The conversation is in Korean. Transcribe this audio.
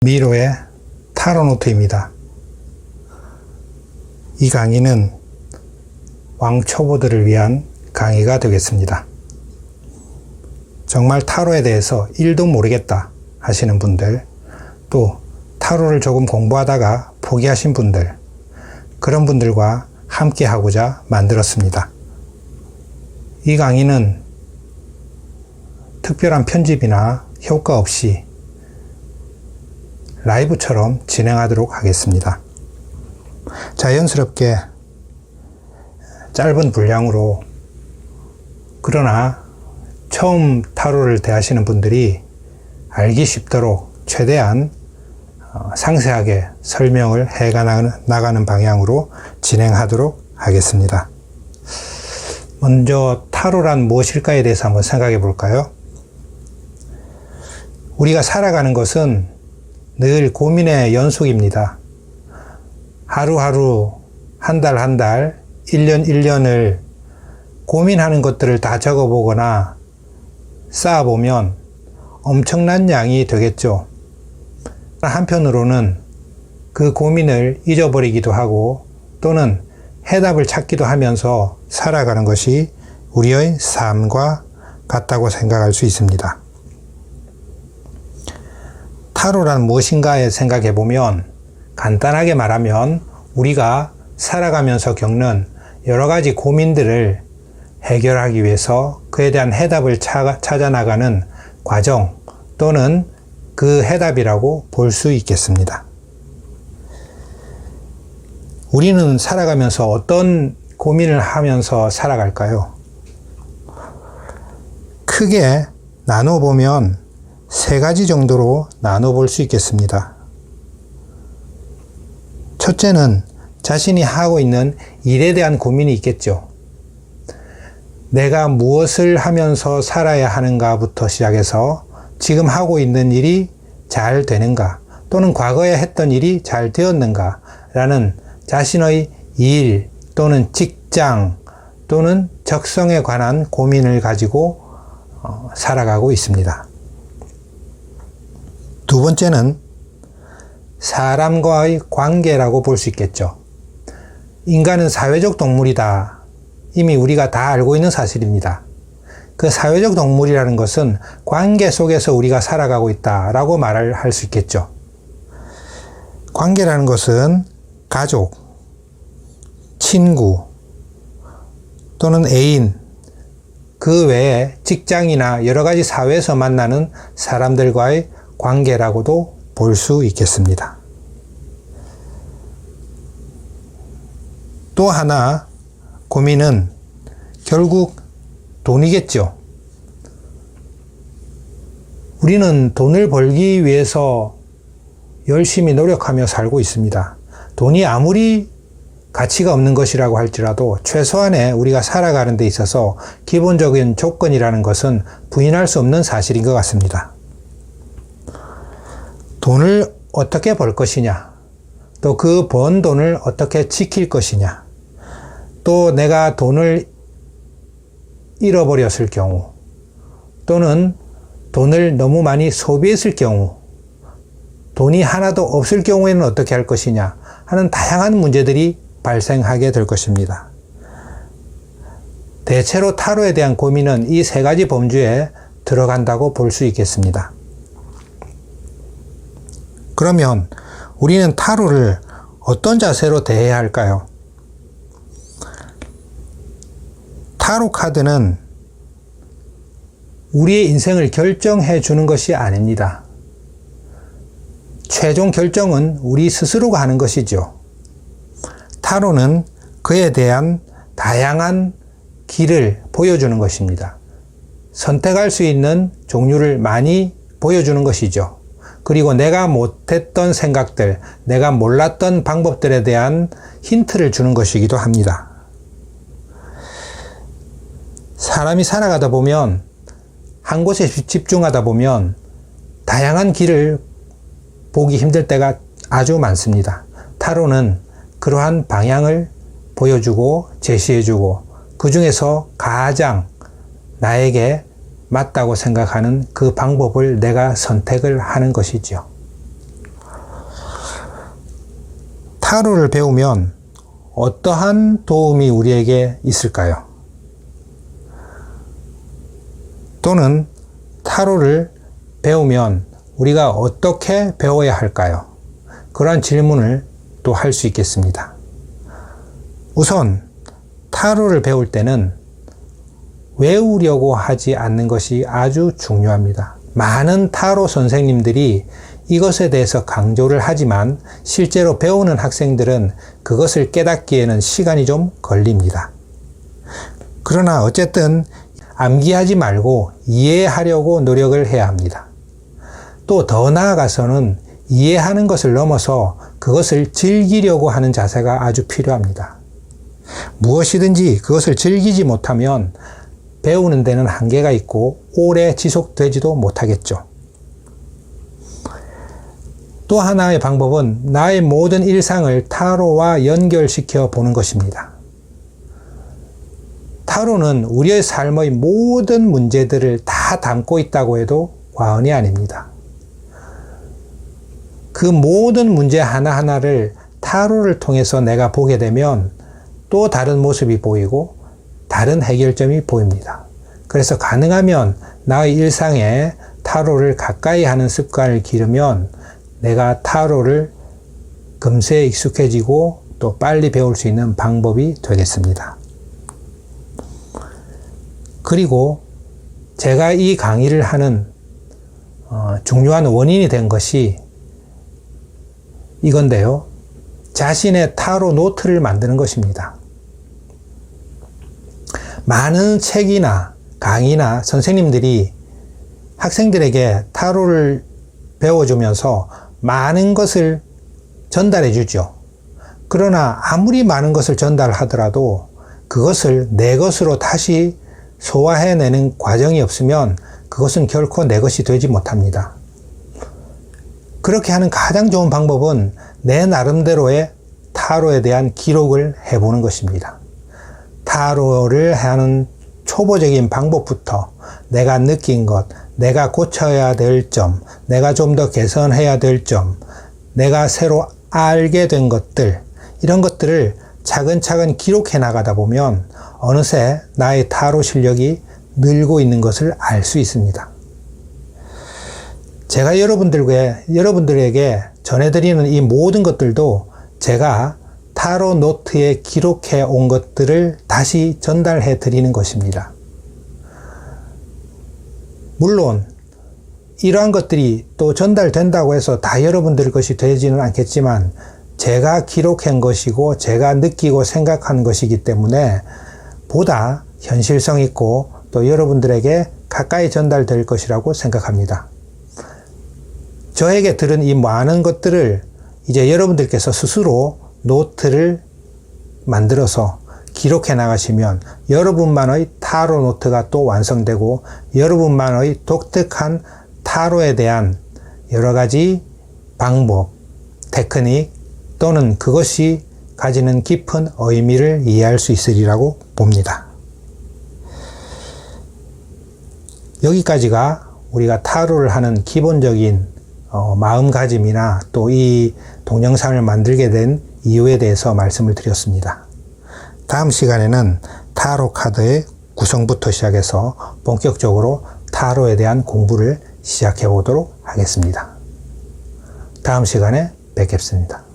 미로의 타로 노트입니다. 이 강의는 왕초보들을 위한 강의가 되겠습니다. 정말 타로에 대해서 1도 모르겠다 하시는 분들, 또 타로를 조금 공부하다가 포기하신 분들, 그런 분들과 함께 하고자 만들었습니다. 이 강의는 특별한 편집이나 효과 없이 라이브처럼 진행하도록 하겠습니다. 자연스럽게 짧은 분량으로, 그러나 처음 타로를 대하시는 분들이 알기 쉽도록 최대한 상세하게 설명을 해 나가는 방향으로 진행하도록 하겠습니다. 먼저 타로란 무엇일까에 대해서 한번 생각해 볼까요? 우리가 살아가는 것은 늘 고민의 연속입니다. 하루하루, 한 달 한 달, 1년 1년을 고민하는 것들을 다 적어보거나 쌓아보면 엄청난 양이 되겠죠. 한편으로는 그 고민을 잊어버리기도 하고 또는 해답을 찾기도 하면서 살아가는 것이 우리의 삶과 같다고 생각할 수 있습니다. 타로란 무엇인가에 생각해 보면, 간단하게 말하면 우리가 살아가면서 겪는 여러 가지 고민들을 해결하기 위해서 그에 대한 해답을 찾아 나가는 과정 또는 그 해답이라고 볼 수 있겠습니다. 우리는 살아가면서 어떤 고민을 하면서 살아갈까요? 크게 나눠보면 3가지 정도로 나눠볼 수 있겠습니다. 첫째는 자신이 하고 있는 일에 대한 고민이 있겠죠. 내가 무엇을 하면서 살아야 하는가부터 시작해서 지금 하고 있는 일이 잘 되는가, 또는 과거에 했던 일이 잘 되었는가 라는 자신의 일 또는 직장 또는 적성에 관한 고민을 가지고 살아가고 있습니다. 두 번째는 사람과의 관계라고 볼 수 있겠죠. 인간은 사회적 동물이다. 이미 우리가 다 알고 있는 사실입니다. 그 사회적 동물이라는 것은 관계 속에서 우리가 살아가고 있다라고 말을 할 수 있겠죠. 관계라는 것은 가족, 친구 또는 애인, 그 외에 직장이나 여러 가지 사회에서 만나는 사람들과의 관계라고도 볼 수 있겠습니다. 또 하나 고민은 결국 돈이겠죠. 우리는 돈을 벌기 위해서 열심히 노력하며 살고 있습니다. 돈이 아무리 가치가 없는 것이라고 할지라도 최소한의 우리가 살아가는 데 있어서 기본적인 조건이라는 것은 부인할 수 없는 사실인 것 같습니다. 돈을 어떻게 벌 것이냐, 또 그 번 돈을 어떻게 지킬 것이냐, 또 내가 돈을 잃어버렸을 경우 또는 돈을 너무 많이 소비했을 경우, 돈이 하나도 없을 경우에는 어떻게 할 것이냐 하는 다양한 문제들이 발생하게 될 것입니다. 대체로 타로에 대한 고민은 이 3가지 범주에 들어간다고 볼 수 있겠습니다. 그러면 우리는 타로를 어떤 자세로 대해야 할까요? 타로 카드는 우리의 인생을 결정해 주는 것이 아닙니다. 최종 결정은 우리 스스로가 하는 것이죠. 타로는 그에 대한 다양한 길을 보여주는 것입니다. 선택할 수 있는 종류를 많이 보여주는 것이죠. 그리고 내가 못했던 생각들, 내가 몰랐던 방법들에 대한 힌트를 주는 것이기도 합니다. 사람이 살아가다 보면, 한 곳에 집중하다 보면 다양한 길을 보기 힘들 때가 아주 많습니다. 타로는 그러한 방향을 보여주고 제시해주고, 그 중에서 가장 나에게 맞다고 생각하는 그 방법을 내가 선택을 하는 것이죠. 타로를 배우면 어떠한 도움이 우리에게 있을까요? 또는 타로를 배우면 우리가 어떻게 배워야 할까요? 그런 질문을 또 할 수 있겠습니다. 우선 타로를 배울 때는 외우려고 하지 않는 것이 아주 중요합니다. 많은 타로 선생님들이 이것에 대해서 강조를 하지만 실제로 배우는 학생들은 그것을 깨닫기에는 시간이 좀 걸립니다. 그러나 어쨌든 암기하지 말고 이해하려고 노력을 해야 합니다. 또 더 나아가서는 이해하는 것을 넘어서 그것을 즐기려고 하는 자세가 아주 필요합니다. 무엇이든지 그것을 즐기지 못하면 배우는 데는 한계가 있고 오래 지속되지도 못하겠죠. 또 하나의 방법은 나의 모든 일상을 타로와 연결시켜 보는 것입니다. 타로는 우리의 삶의 모든 문제들을 다 담고 있다고 해도 과언이 아닙니다. 그 모든 문제 하나하나를 타로를 통해서 내가 보게 되면 또 다른 모습이 보이고 다른 해결점이 보입니다. 그래서 가능하면 나의 일상에 타로를 가까이 하는 습관을 기르면 내가 타로를 금세 익숙해지고 또 빨리 배울 수 있는 방법이 되겠습니다. 그리고 제가 이 강의를 하는 중요한 원인이 된 것이 이건데요. 자신의 타로 노트를 만드는 것입니다. 많은 책이나 강의나 선생님들이 학생들에게 타로를 배워주면서 많은 것을 전달해 주죠. 그러나 아무리 많은 것을 전달하더라도 그것을 내 것으로 다시 소화해내는 과정이 없으면 그것은 결코 내 것이 되지 못합니다. 그렇게 하는 가장 좋은 방법은 내 나름대로의 타로에 대한 기록을 해보는 것입니다. 타로를 하는 초보적인 방법부터 내가 느낀 것, 내가 고쳐야 될 점, 내가 좀 더 개선해야 될 점, 내가 새로 알게 된 것들, 이런 것들을 차근차근 기록해 나가다 보면 어느새 나의 타로 실력이 늘고 있는 것을 알 수 있습니다. 제가 여러분들에게 전해드리는 이 모든 것들도 제가 타로 노트에 기록해 온 것들을 다시 전달해 드리는 것입니다. 물론 이러한 것들이 또 전달된다고 해서 다 여러분들 것이 되지는 않겠지만 제가 기록한 것이고 제가 느끼고 생각한 것이기 때문에 보다 현실성 있고 또 여러분들에게 가까이 전달될 것이라고 생각합니다. 저에게 들은 이 많은 것들을 이제 여러분들께서 스스로 노트를 만들어서 기록해 나가시면 여러분만의 타로 노트가 또 완성되고 여러분만의 독특한 타로에 대한 여러 가지 방법, 테크닉 또는 그것이 가지는 깊은 의미를 이해할 수 있으리라고 봅니다. 여기까지가 우리가 타로를 하는 기본적인 마음가짐이나 또 이 동영상을 만들게 된 이유에 대해서 말씀을 드렸습니다. 다음 시간에는 타로 카드의 구성부터 시작해서 본격적으로 타로에 대한 공부를 시작해 보도록 하겠습니다. 다음 시간에 뵙겠습니다.